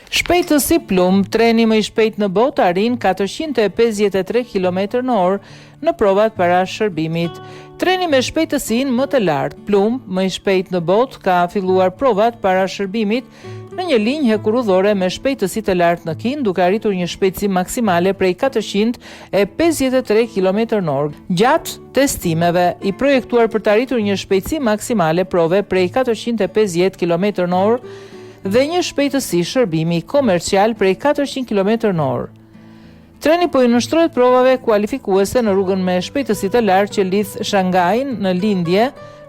Shpejtësi plumb, treni më i shpejt në botë arrin 453 km/h në provat para shërbimit. Treni me shpejtësinë më të lartë plumb, më i shpejt në botë, ka filluar provat para shërbimit në një linjë hekurudhore me shpejtësi të lartë në Kinë, duke arritur një shpejtësi maksimale prej 453 km/h. Gjatë testimeve i projektuar për të arritur një shpejtësi maksimale prove prej 450 km/h dhe një shpejtësi shërbimi komercial prej 400 km/h. Treni po i nështrohet provave kualifikuese në rrugën me shpejtësi të lartë që lidh Shanghain në lindje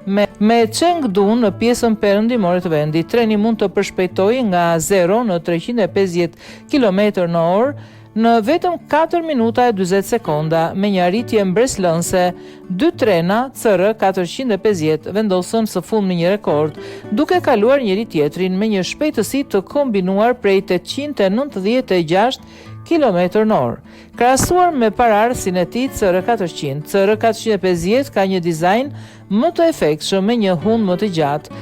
me Chengdu në pjesën perëndimore të vendit. Treni mund të përshpejtojë nga 0 në 350 km/h në vetëm 4 minuta e 40 sekonda, me një arritje mbreslënse. Dy trena CR 450 vendosën së fundmi një rekord, duke kaluar njëri tjetrin me një shpejtësi të kombinuar prej 896 km/h. Krahasuar me paraardhësin e tij CR 400, CR 450 ka një dizajn më të efektshëm me një hund më të gjatë,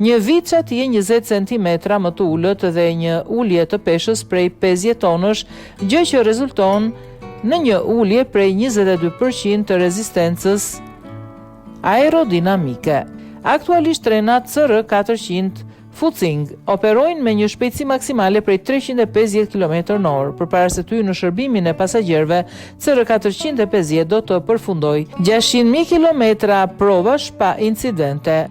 një vit që atje 20 cm më të ullët dhe një ullje të peshës prej 50 tonësh, gjë që rezulton në një ullje prej 22% të rezistencës aerodinamike. Aktualisht trenat CR 400 Fucing operojnë me një shpejtësi maksimale prej 350 km/h. Përpara se të hyjë në shërbimin e pasagerëve, CR 450 do të përfundojë 600.000 km provash pa incidente.